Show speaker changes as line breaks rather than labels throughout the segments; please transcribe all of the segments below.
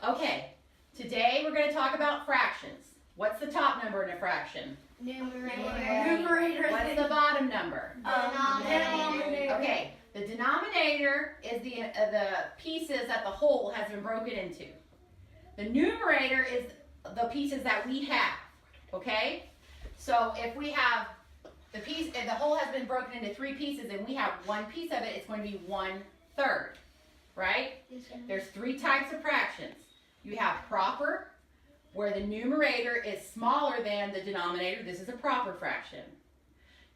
Okay, today we're going to talk about fractions. What's the top number in a fraction?
Numerator.
What's the bottom number?
Denominator.
Okay, the denominator is the pieces that the whole has been broken into. The numerator is the pieces that we have. Okay? So if we have the piece, if the whole has been broken into 3 pieces and we have 1 piece of it, it's going to be 1/3. Right? There's 3 types of fractions. You have proper, where the numerator is smaller than the denominator. This is a proper fraction.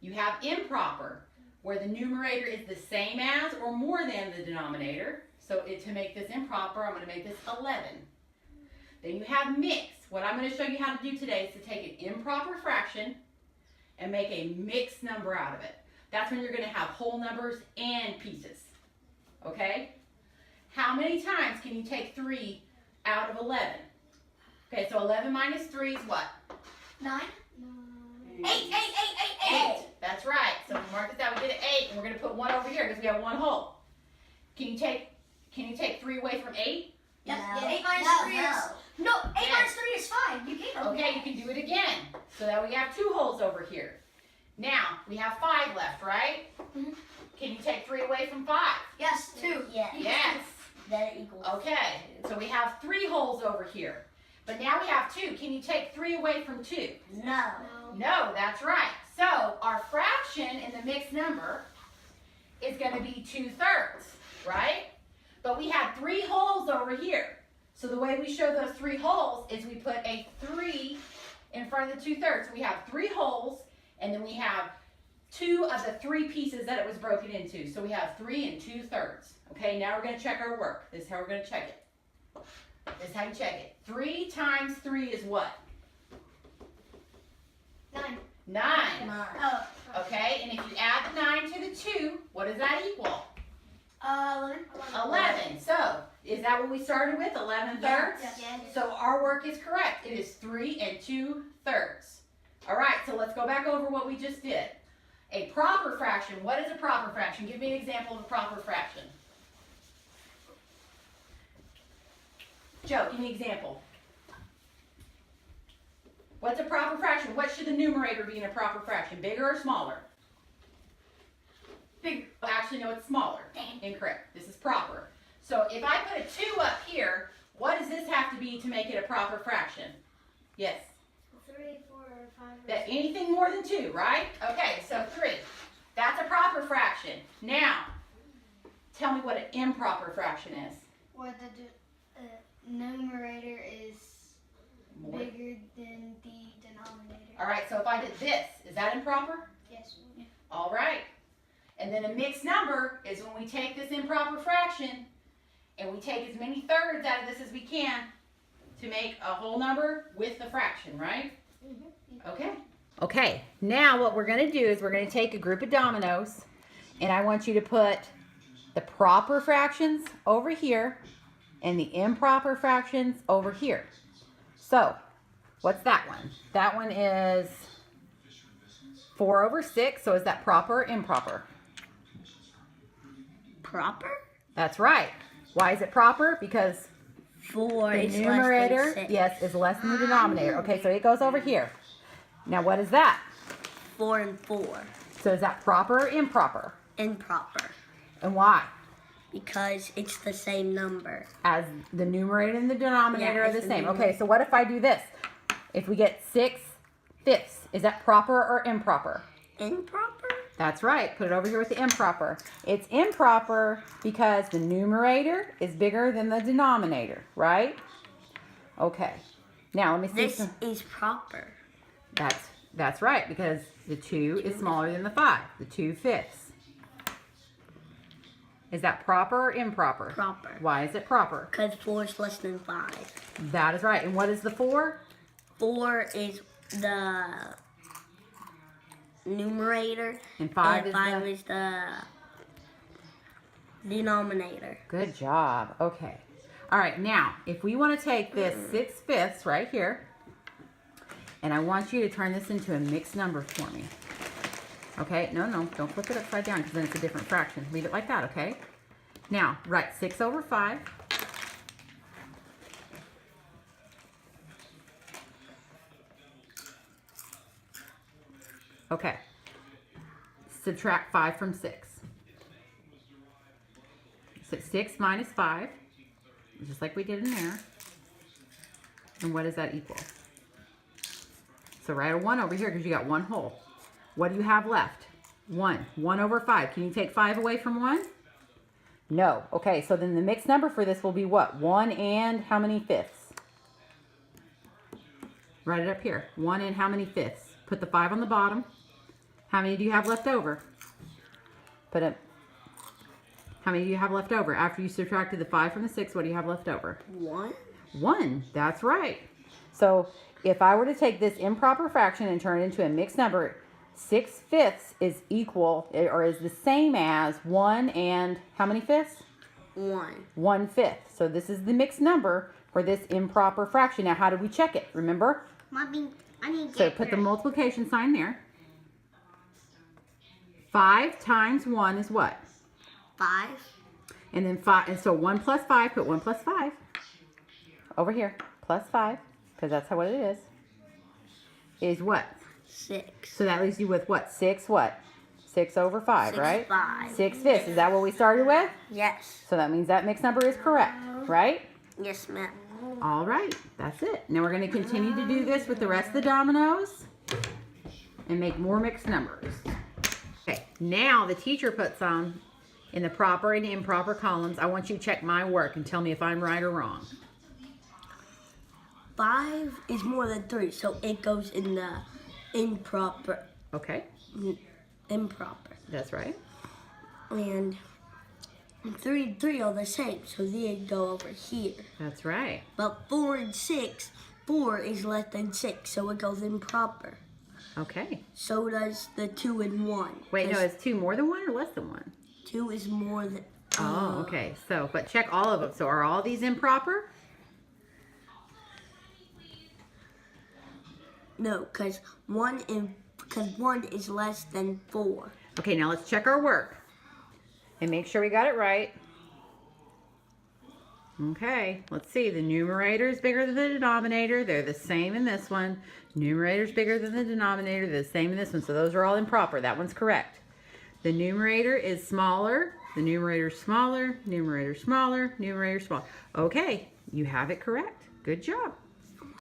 You have improper, where the numerator is the same as or more than the denominator. So to make this improper, I'm going to make this 11. Then you have mixed. What I'm going to show you how to do today is to take an improper fraction and make a mixed number out of it. That's when you're going to have whole numbers and pieces. Okay? How many times can you take 3 out of 11? Okay, so 11 minus 3 is what?
9.
8. That's right. So we mark this out. We did an 8, and we're going to put 1 over here because we have 1 whole. Can you take 3 away from 8?
Yes.
No.
8 minus 3 is... No, 8 minus 3 is 5. You can't.
Okay, you can do it again. So that we have 2 holes over here. Now, we have 5 left, right?
Mhm.
Can you take 3 away from 5?
Yes, 2.
Yes.
Yes.
That equals.
Okay, so we have 3 holes over here. But now we have 2. Can you take 3 away from 2?
No.
No, that's right. So our fraction in the mixed number is going to be 2/3, right? But we have 3 holes over here. So the way we show those 3 holes is we put a 3 in front of the 2/3. So we have 3 holes, and then we have 2 of the 3 pieces that it was broken into. So we have 3 and 2/3. Okay, now we're going to check our work. This is how we're going to check it. This is how you check it. 3 times 3 is what?
9.
9.
Oh.
Okay, and if you add the 9 to the 2, what does that equal?
11.
11. So, is that what we started with, 11/3?
Yes.
So our work is correct. It is 3 and 2/3. All right, so let's go back over what we just did. A proper fraction, what is a proper fraction? Give me an example of a proper fraction. Joe, give me an example. What's a proper fraction? What should the numerator be in a proper fraction? Bigger or smaller?
Bigger.
Well, actually, no, it's smaller. Incorrect. This is proper. So if I put a 2 up here, what does this have to be to make it a proper fraction? Yes?
3, 4, 5.
That anything more than 2, right? Okay, so 3. That's a proper fraction. Now, tell me what an improper fraction is.
Where the numerator is
More.
bigger than the denominator.
All right, so if I did this, is that improper?
Yes.
All right. And then a mixed number is when we take this improper fraction and we take as many thirds out of this as we can to make a whole number with the fraction, right? Okay. Okay, now what we're going to do is we're going to take a group of dominoes and I want you to put the proper fractions over here and the improper fractions over here. So, what's that one? That one is 4/6, so is that proper or improper?
Proper?
That's right. Why is it proper? Because
4
the
is
numerator,
less than 6.
yes, is less than the denominator. Okay, so it goes over here. Now, what is that?
4 and 4.
So is that proper or improper?
Improper.
And why?
Because it's the same number.
As the numerator and the denominator
Yeah,
are
it's
the
the
same.
numerator.
Okay, so what if I do this? If we get 6/5, is that proper or improper?
Improper?
That's right. Put it over here with the improper. It's improper because the numerator is bigger than the denominator, right? Okay. Now let me see.
This is proper.
That's right, because the 2 is smaller than the 5. The 2/5. Is that proper or improper?
Proper.
Why is it proper?
Because 4 is less than 5.
That is right. And what is the 4?
4 is the numerator.
And 5
and
is
5
the...
is the denominator.
Good job. Okay. All right. Now, if we want to take this 6/5 right here, and I want you to turn this into a mixed number for me. Okay? No, don't flip it upside down because then it's a different fraction. Leave it like that, okay? Now, write 6/5. Okay. Subtract 5 from 6. So 6 minus 5, just like we did in there. And what does that equal? So write a 1 over here because you got one whole. What do you have left? 1. 1 over 5. Can you take 5 away from 1? No. Okay, so then the mixed number for this will be what? 1 and how many fifths? Write it up here. 1 and how many fifths? Put the 5 on the bottom. How many do you have left over? Put it. How many do you have left over? After you subtracted the 5 from the 6, what do you have left over?
1.
1. That's right. So if I were to take this improper fraction and turn it into a mixed number, 6/5 is equal or is the same as 1 and how many fifths?
1.
1/5. So this is the mixed number for this improper fraction. Now, how do we check it? Remember?
Mommy, I need to
So
get
put the
her.
multiplication sign there. 5 times 1 is what?
5.
And then 5, and so 1 plus 5, put 1 plus 5 over here, plus 5, because that's what it is what?
6.
So that leaves you with what? 6 what? 6 over 5,
6,
right?
5.
6/5. Is that what we started with?
Yes.
So that means that mixed number is correct, right?
Yes, ma'am.
All right, that's it. Now we're going to continue to do this with the rest of the dominoes and make more mixed numbers. Okay, now the teacher puts on in the proper and improper columns. I want you to check my work and tell me if I'm right or wrong.
5 is more than 3, so it goes in the improper.
Okay,
Improper.
that's right.
And 3 and 3 are the same, so they go over here.
That's right.
But 4 and 6, 4 is less than 6, so it goes improper.
Okay.
So does the 2 and 1.
Wait, no,
'cause
is 2 more than 1 or less than 1?
2 is more than.
Oh, okay. So, but check all of them. So are all these improper?
No, because 1 is less than 4.
Okay, now let's check our work and make sure we got it right. Okay, let's see. The numerator is bigger than the denominator. They're the same in this one. Numerator is bigger than the denominator. They're the same in this one. So those are all improper. That one's correct. The numerator is smaller. The numerator is smaller. Numerator smaller. Numerator smaller. Okay, you have it correct. Good job.